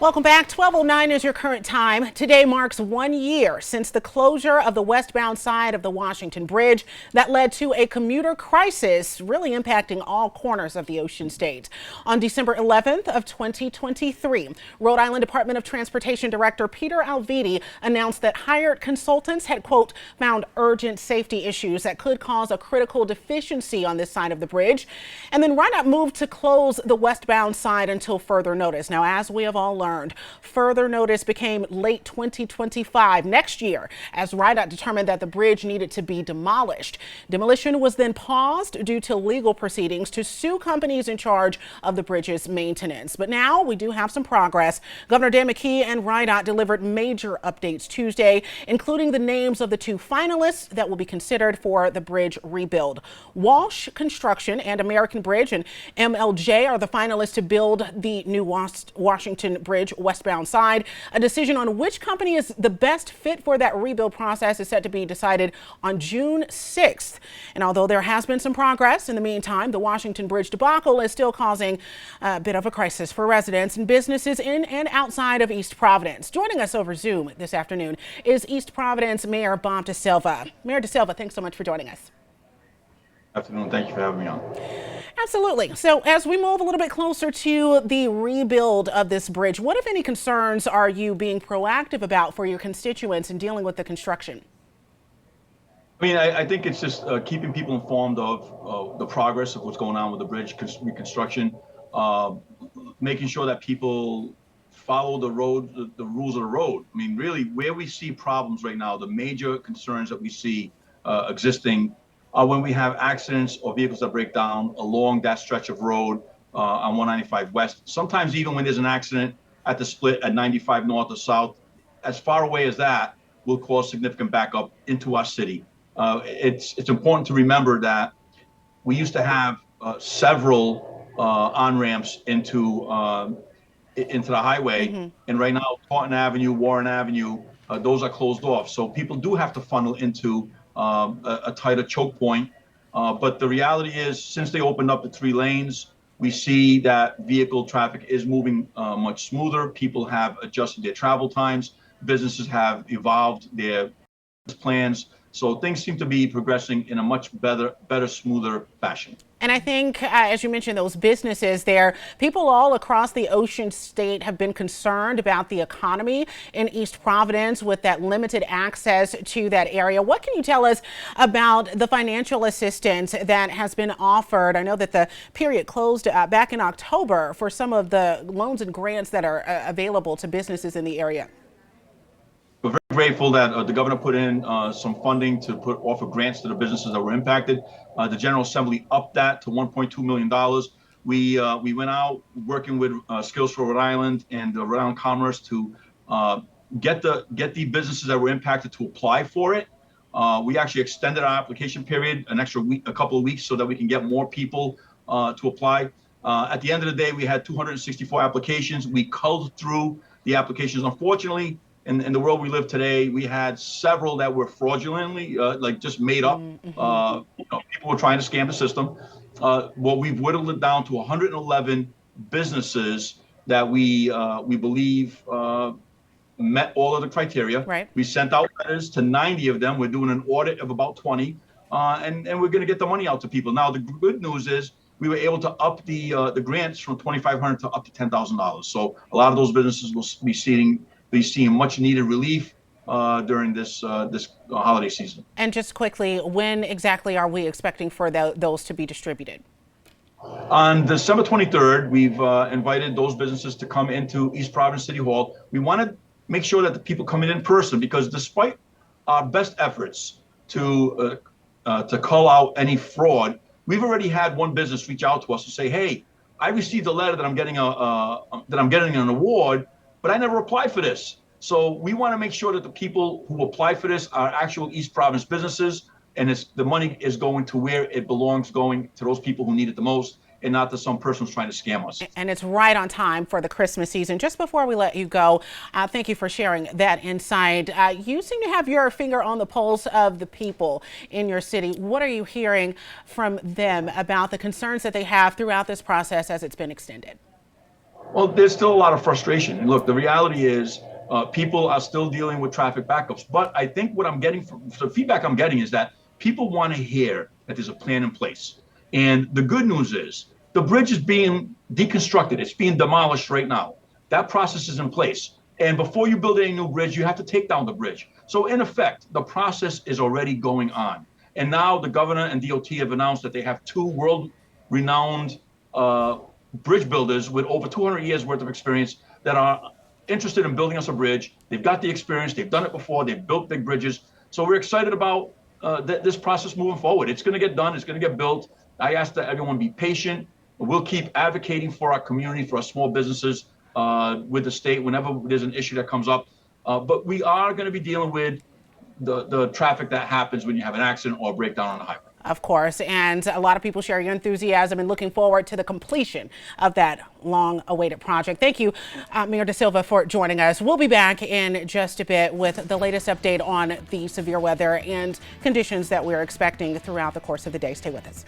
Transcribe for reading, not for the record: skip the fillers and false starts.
Welcome back. 12:09 is your current time. Today marks 1 year since the closure of the westbound side of the Washington Bridge that led to a commuter crisis, really impacting all corners of the Ocean State. On December 11th of 2023, Rhode Island Department of Transportation Director Peter Alviti announced that hired consultants had, quote, found urgent safety issues that could cause a critical deficiency on this side of the bridge. And then RIDOT moved to close the westbound side until further notice. Now, as we have all learned, further notice became late 2025, next year, as RIDOT determined that the bridge needed to be demolished. Demolition was then paused due to legal proceedings to sue companies in charge of the bridge's maintenance. But now we do have some progress. Governor Dan McKee and RIDOT delivered major updates Tuesday, including the names of the two finalists that will be considered for the bridge rebuild. Walsh Construction and American Bridge and MLJ are the finalists to build the new Washington Bridge westbound side. A decision on which company is the best fit for that rebuild process is set to be decided on June 6th. And although there has been some progress in the meantime, the Washington Bridge debacle is still causing a bit of a crisis for residents and businesses in and outside of East Providence. Joining us over Zoom this afternoon is East Providence Mayor Bob DaSilva. Mayor DaSilva, thanks so much for joining us. Afternoon. Thank you for having me on. Absolutely. So as we move a little bit closer to the rebuild of this bridge, what, if any, concerns are you being proactive about for your constituents in dealing with the construction? I mean, I think it's just keeping people informed of the progress of what's going on with the bridge reconstruction, making sure that people follow the road, the rules of the road. I mean, really, where we see problems right now, the major concerns that we see existing when we have accidents or vehicles that break down along that stretch of road on 195 West. Sometimes even when there's an accident at the split at 95 North or South, as far away as that will cause significant backup into our city. It's important to remember that we used to have several on-ramps into the highway, and right now Taunton Avenue, Warren Avenue, those are closed off. So people do have to funnel into a tighter choke point. But the reality is, since they opened up the 3 lanes, we see that vehicle traffic is moving much smoother. People have adjusted their travel times. Businesses have evolved their plans. So things seem to be progressing in a much better, smoother fashion. And I think, as you mentioned, those businesses there, people all across the Ocean State have been concerned about the economy in East Providence with that limited access to that area. What can you tell us about the financial assistance that has been offered? I know that the period closed back in October for some of the loans and grants that are available to businesses in the area. We're very grateful that the governor put in some funding to offer grants to the businesses that were impacted. The General Assembly upped that to $1.2 million. We went out working with Skills for Rhode Island and Rhode Island Commerce to get the businesses that were impacted to apply for it. We actually extended our application period an extra week, a couple of weeks, so that we can get more people to apply. At the end of the day, we had 264 applications. We culled through the applications. Unfortunately, in the world we live today, we had several that were fraudulently, just made up. People were trying to scam the system. Well, we've whittled it down to 111 businesses that we believe met all of the criteria. Right. We sent out letters to 90 of them. We're doing an audit of about 20, and we're going to get the money out to people. Now, the good news is we were able to up the grants from $2,500 to up to $10,000. So a lot of those businesses will be seeing much needed relief during this holiday season. And just quickly, when exactly are we expecting for those to be distributed? On December 23rd, we've invited those businesses to come into East Providence City Hall. We want to make sure that the people come in person, because despite our best efforts to cull out any fraud, we've already had one business reach out to us and say, "Hey, I received a letter that I'm getting an award, but I never applied for this." So we want to make sure that the people who apply for this are actual East Providence businesses, and the money is going to where it belongs, going to those people who need it the most, and not to some person who's trying to scam us. And it's right on time for the Christmas season. Just before we let you go, thank you for sharing that insight. You seem to have your finger on the pulse of the people in your city. What are you hearing from them about the concerns that they have throughout this process as it's been extended? Well, there's still a lot of frustration. And look, the reality is people are still dealing with traffic backups. But I think what I'm getting from the feedback I'm getting is that people want to hear that there's a plan in place. And the good news is the bridge is being deconstructed. It's being demolished right now. That process is in place. And before you build any new bridge, you have to take down the bridge. So in effect, the process is already going on. And now the governor and DOT have announced that they have two world-renowned bridge builders with over 200 years worth of experience that are interested in building us a bridge. They've got the experience. They've done it before. They've built big bridges. So we're excited about this process moving forward. It's going to get done. It's going to get built. I ask that everyone be patient. We'll keep advocating for our community, for our small businesses with the state whenever there's an issue that comes up. But we are going to be dealing with the traffic that happens when you have an accident or a breakdown on the highway. Of course, and a lot of people share your enthusiasm and looking forward to the completion of that long-awaited project. Thank you, Mayor DaSilva, for joining us. We'll be back in just a bit with the latest update on the severe weather and conditions that we're expecting throughout the course of the day. Stay with us.